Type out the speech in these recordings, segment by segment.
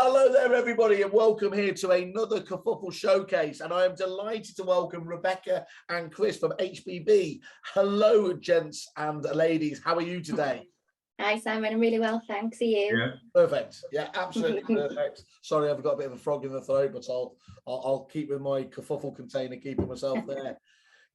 Hello there, everybody, and welcome here to another Kerfuffle Showcase. And I am delighted to welcome Rebecca and Chris from HBB. Hello, gents and ladies. How are you today? Hi, Simon. I'm really well, thanks. Are you? Yeah. Perfect. Yeah, absolutely perfect. Sorry, I've got a bit of a frog in the throat, but I'll keep with my kerfuffle container, keeping myself there.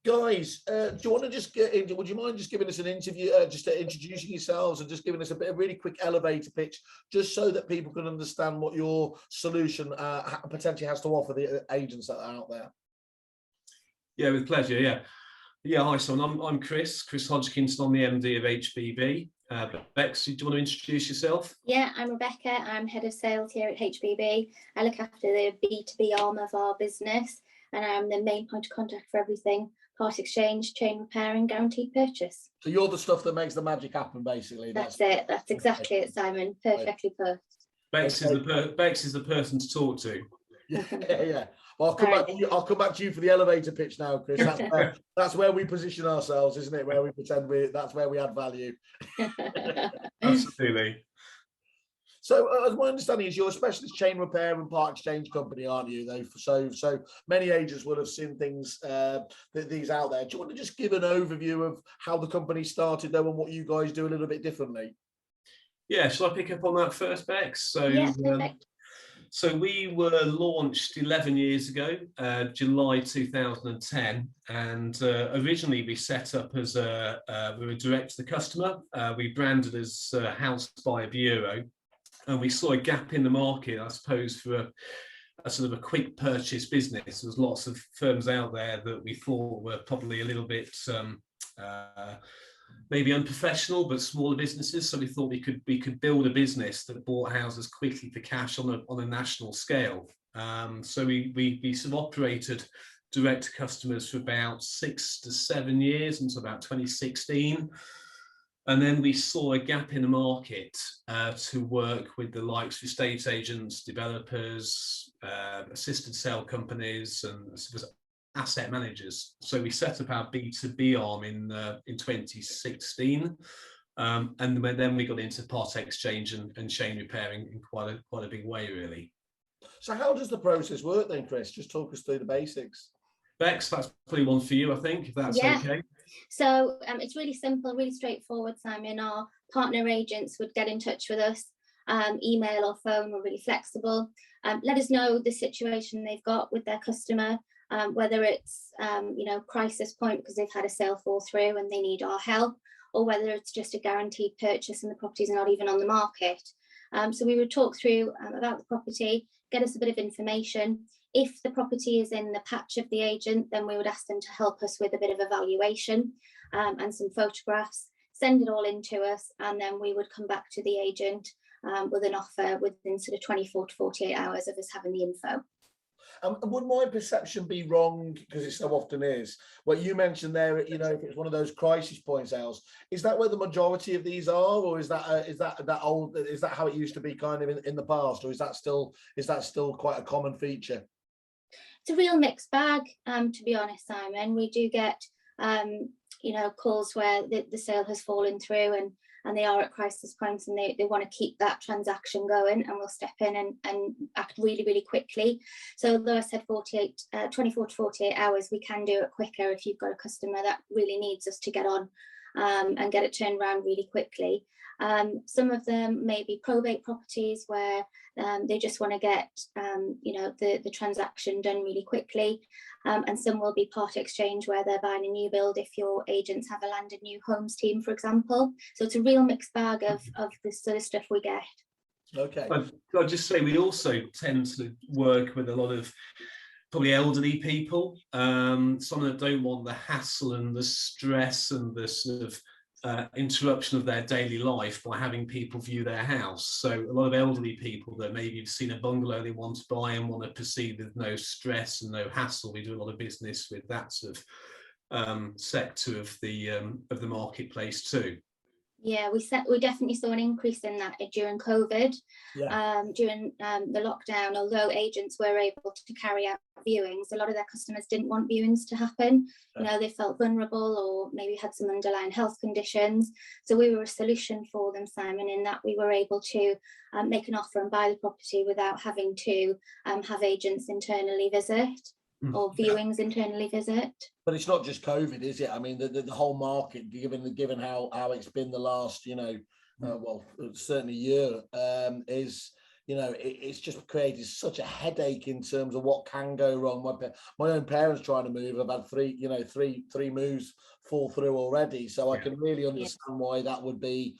Guys, do you want to just get into? Would you mind just giving us an interview, just introducing yourselves and just giving us a really quick elevator pitch, just so that people can understand what your solution potentially has to offer the agents that are out there? Yeah, with pleasure. Yeah. Hi, Simon. I'm Chris Hodgkinson. I'm the MD of HBB. Bex, do you want to introduce yourself? Yeah, I'm Rebecca. I'm head of sales here at HBB. I look after the B2B arm of our business, and I'm the main point of contact for everything: part exchange, chain repair, and guaranteed purchase. So you're the stuff that makes the magic happen, basically. That's it. That's exactly it, Simon. Perfectly put. Bex is the person to talk to. Yeah. Well, I'll come back to you for the elevator pitch now, Chris. That's where we position ourselves, isn't it? Where we pretend that's where we add value. Absolutely. So, as my understanding is, you're a specialist chain repair and part exchange company, aren't you? Though, so many agents will have seen these out there. Do you want to just give an overview of how the company started, though, and what you guys do a little bit differently? Yeah. Shall I pick up on that first, Bex? So, yeah, perfect. So we were launched 11 years ago, July 2010, and originally we set up as we were direct to the customer. We branded as House by a Bureau, and we saw a gap in the market, I suppose, for a sort of a quick purchase business. There was lots of firms out there that we thought were probably a little bit maybe unprofessional, but smaller businesses. So we thought we could build a business that bought houses quickly for cash on a national scale. So we sort of operated direct to customers for about 6 to 7 years until about 2016. And then we saw a gap in the market to work with the likes of estate agents, developers, assisted sale companies, and asset managers. So we set up our B2B arm in 2016, and then we got into part exchange and chain repairing in quite a big way, really. So how does the process work then, Chris? Just talk us through the basics. Bex, that's probably one for you, I think, if that's okay. So it's really simple, really straightforward, Simon. Our partner agents would get in touch with us, email or phone. We're really flexible. Let us know the situation they've got with their customer. Whether it's crisis point because they've had a sale fall through and they need our help, or whether it's just a guaranteed purchase and the properties are not even on the market. So we would talk through about the property, get us a bit of information. If the property is in the patch of the agent, then we would ask them to help us with a bit of a valuation and some photographs, send it all in to us, and then we would come back to the agent with an offer within sort of 24 to 48 hours of us having the info. Would my perception be wrong, because it so often is, what you mentioned there, if it's one of those crisis point sales, is that where the majority of these are, or is that how it used to be kind of in the past, or is that still quite a common feature? It's a real mixed bag, to be honest, Simon. We do get calls where the sale has fallen through and they are at crisis points and they want to keep that transaction going, and we'll step in and act really, really quickly. So although I said 24 to 48 hours, we can do it quicker if you've got a customer that really needs us to get on and get it turned around really quickly. Some of them may be probate properties where they just want to get the transaction done really quickly, and some will be part exchange where they're buying a new build if your agents have a landed new homes team, for example. So it's a real mixed bag of the sort of stuff we get. Okay. I'll just say we also tend to work with a lot of probably elderly people, some that don't want the hassle and the stress and the sort of interruption of their daily life by having people view their house. So a lot of elderly people that maybe have seen a bungalow they want to buy and want to proceed with no stress and no hassle. We do a lot of business with that sort of sector of the marketplace too. Yeah, we definitely saw an increase in that during COVID. Yeah. During the lockdown, although agents were able to carry out viewings, a lot of their customers didn't want viewings to happen. You know, they felt vulnerable or maybe had some underlying health conditions. So we were a solution for them, Simon, in that we were able to make an offer and buy the property without having to have agents internally visit or viewings internally visit. But it's not just COVID, is it? I mean, the whole market, given how it's been the last, well, certainly year, is, it's just created such a headache in terms of what can go wrong. My own parents trying to move, I've had three moves fall through already. So I can really understand why that would be,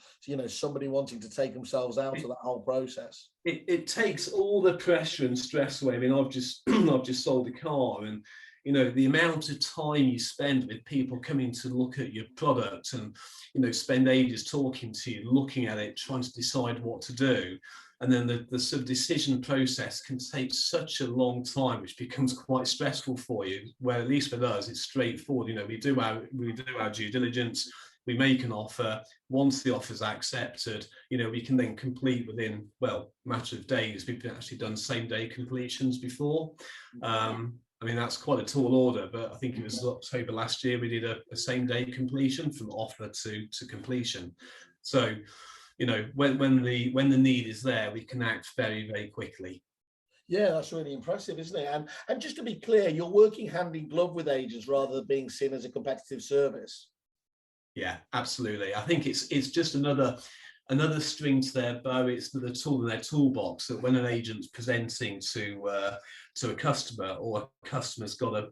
somebody wanting to take themselves out of that whole process. It takes all the pressure and stress away. I mean, I've just I've just sold a car, and the amount of time you spend with people coming to look at your product and spend ages talking to you, looking at it, trying to decide what to do, and then the sort of decision process can take such a long time, which becomes quite stressful for you. Where at least with us, it's straightforward. We do our due diligence. We make an offer. Once the offer's accepted, we can then complete within, well, a matter of days. We've actually done same day completions before. I mean, that's quite a tall order, but I think it was October last year we did a same day completion from offer to completion. So, when the need is there, we can act very, very quickly. Yeah, that's really impressive, isn't it? And just to be clear, you're working hand in glove with agents rather than being seen as a competitive service. Yeah, absolutely. I think it's just another string to their bow. It's another tool in their toolbox that when an agent's presenting to a customer, or a customer's got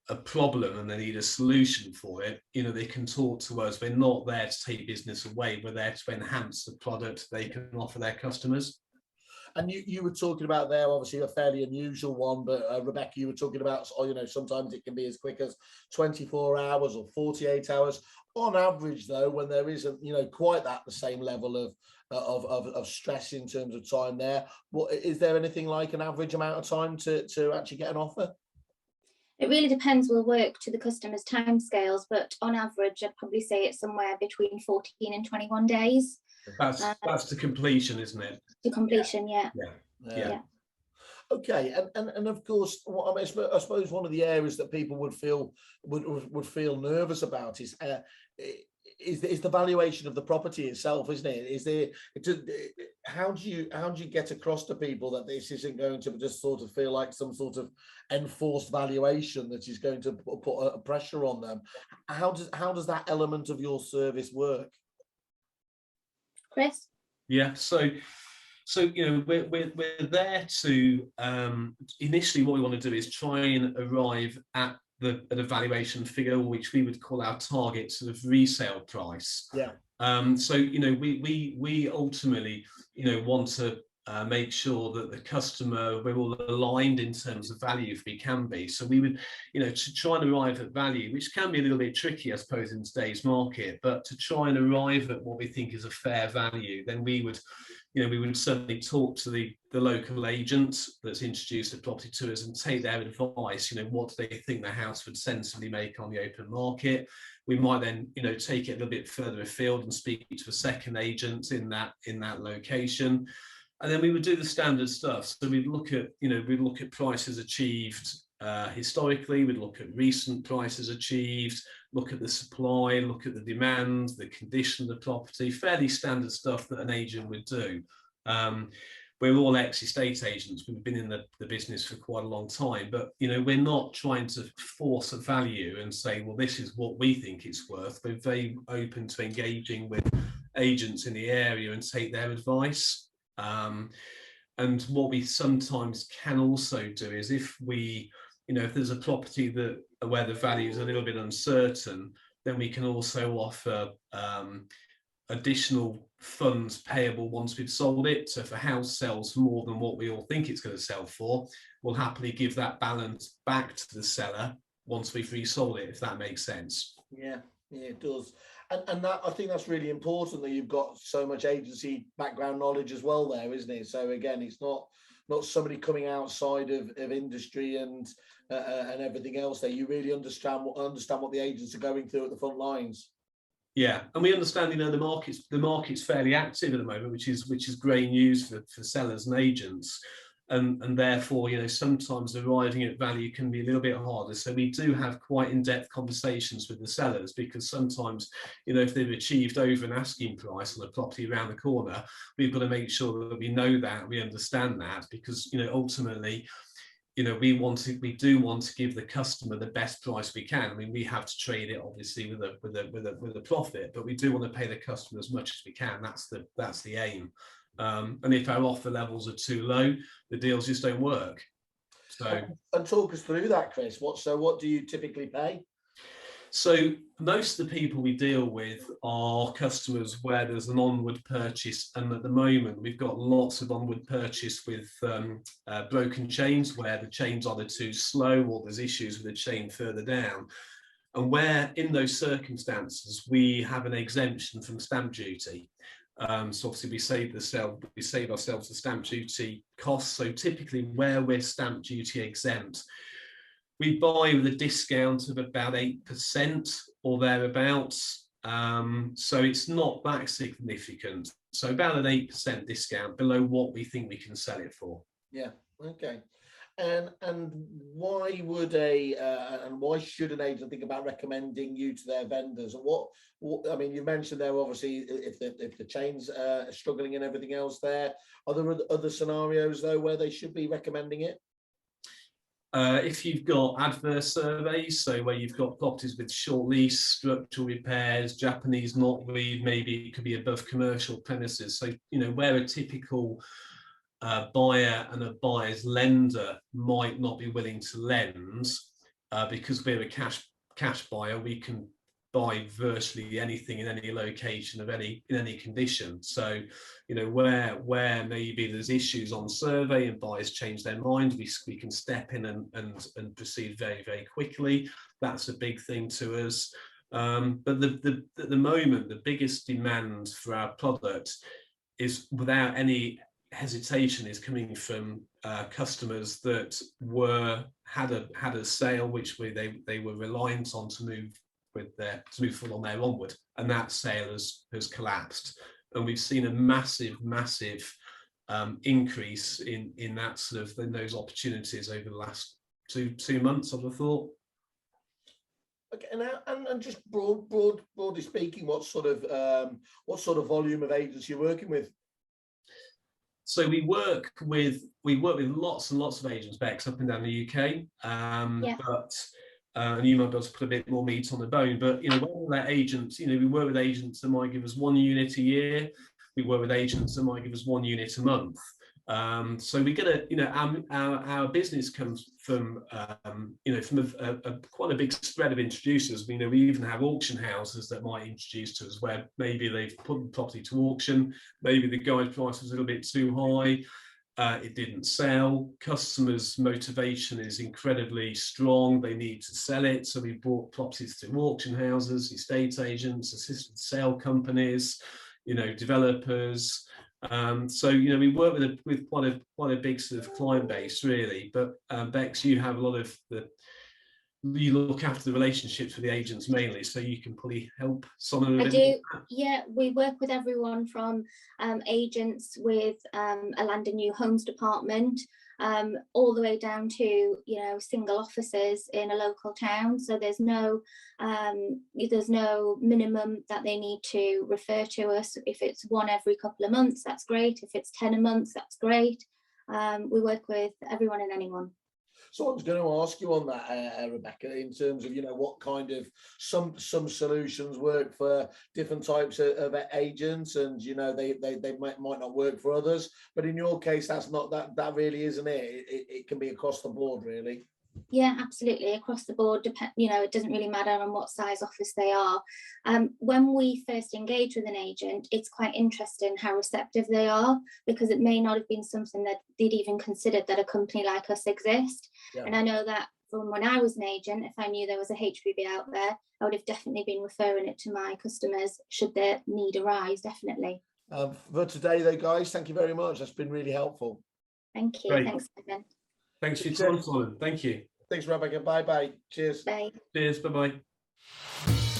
a problem and they need a solution for it, they can talk to us. We're not there to take business away. We're there to enhance the product they can offer their customers. And you were talking about there, obviously a fairly unusual one, but Rebecca, you were talking about, sometimes it can be as quick as 24 hours or 48 hours. On average, though, when there isn't, quite the same level of stress in terms of time there, is there anything like an average amount of time to actually get an offer? It really depends. We'll work to the customer's timescales, but on average, I'd probably say it's somewhere between 14 and 21 days. That's to completion, isn't it? To completion, yeah. Okay, and of course, I suppose one of the areas that people would feel nervous about is the valuation of the property itself, isn't it? How do you get across to people that this isn't going to just sort of feel like some sort of enforced valuation that is going to put a pressure on them? How does that element of your service work? Chris? Yeah, so we're there to initially what we want to do is try and arrive at a valuation figure, which we would call our target sort of resale price. Yeah. So we ultimately want to make sure that the customer, we're all aligned in terms of value if we can be. So we would to try and arrive at value, which can be a little bit tricky, I suppose, in today's market, but to try and arrive at what we think is a fair value, then we would certainly talk to the local agent that's introduced the property to us and take their advice. What do they think the house would sensibly make on the open market? We might then, take it a little bit further afield and speak to a second agent in that location. And then we would do the standard stuff. So we'd look at prices achieved historically, we'd look at recent prices achieved, look at the supply, look at the demand, the condition of the property, fairly standard stuff that an agent would do. We're all ex-estate agents. We've been in the business for quite a long time, but we're not trying to force a value and say, well, this is what we think it's worth. We're very open to engaging with agents in the area and take their advice. And what we sometimes can also do is if there's a property where the value is a little bit uncertain, then we can also offer additional funds payable once we've sold it. So if a house sells for more than what we all think it's going to sell for, we'll happily give that balance back to the seller once we've resold it, if that makes sense. Yeah, it does. And that, I think that's really important, that you've got so much agency background knowledge as well there, isn't it? So again, it's not somebody coming outside of industry and everything else there. You really understand what the agents are going through at the front lines. Yeah, and we understand, the market's fairly active at the moment, which is great news for sellers and agents, and therefore, sometimes arriving at value can be a little bit harder. So we do have quite in-depth conversations with the sellers, because sometimes, if they've achieved over an asking price on a property around the corner, we've got to make sure that we know that, we understand that, because ultimately, we do want to give the customer the best price we can. I mean, we have to trade it obviously with a profit, but we do want to pay the customer as much as we can. That's the aim. And if our offer levels are too low, the deals just don't work. So, and talk us through that, Chris. What do you typically pay? So most of the people we deal with are customers where there's an onward purchase, and at the moment we've got lots of onward purchase with broken chains, where the chain's either too slow or there's issues with the chain further down. And where in those circumstances we have an exemption from stamp duty. So obviously we save ourselves the stamp duty costs. So typically where we're stamp duty exempt, we buy with a discount of about 8% or thereabouts. So it's not that significant. So about an 8% discount below what we think we can sell it for. Yeah. Okay. And why would and why should an agent think about recommending you to their vendors? And what I mean, you mentioned there obviously if the chains are struggling and everything else there. Are there other scenarios though where they should be recommending it? If you've got adverse surveys, so where you've got properties with short lease, structural repairs, Japanese knotweed, maybe it could be above commercial premises. So, where a typical buyer and a buyer's lender might not be willing to lend, because we're a cash buyer, we can buy virtually anything in any location in any condition. So, where maybe there's issues on survey and buyers change their mind, we can step in and proceed very, very quickly. That's a big thing to us. But at the moment, the biggest demand for our product is, without any hesitation, is coming from customers that had a sale which they were reliant on to move full on their onward, and that sale has collapsed, and we've seen a massive increase in that in those opportunities over the last two months, I would have thought. Okay, and just broadly speaking, what sort of volume of agents you're working with? So we work with lots and lots of agents, Bex, up and down the UK. But and you might be able to put a bit more meat on the bone, but when we're agents, we work with agents that might give us 1 unit a year. We work with agents that might give us 1 unit a month. So we get our business comes from quite a big spread of introducers. We even have auction houses that might introduce to us, where maybe they've put the property to auction, maybe the guide price was a little bit too high, it didn't sell. Customers' motivation is incredibly strong, they need to sell it, so we brought properties to auction houses, estate agents, assisted sale companies, developers. So we work with quite a big sort of client base, really. But Bex, you have a lot of you look after the relationships with the agents mainly, so you can probably help some of them. I do. Yeah, we work with everyone from agents with a land and new homes department, all the way down to single offices in a local town. So there's no minimum that they need to refer to us. If it's one every couple of months, that's great. If it's 10 a month, that's great. We work with everyone and anyone. So I was going to ask you on that, Rebecca, in terms of what kind of some solutions work for different types of agents, and they might not work for others. But in your case, that's not that really isn't it. It can be across the board, really. Yeah, absolutely, across the board. It doesn't really matter on what size office they are. When we first engage with an agent, it's quite interesting how receptive they are, because it may not have been something that they'd even considered that a company like us exists. Yeah. And I know that from when I was an agent, if I knew there was a HBB out there, I would have definitely been referring it to my customers should their need arise, definitely. For today though, guys, thank you very much. That's been really helpful. Thank you. Great. Thanks, Simon. Thanks for your time, Simon. Thank you. Thanks, Rebecca. Bye-bye. Cheers. Bye. Cheers. Bye-bye.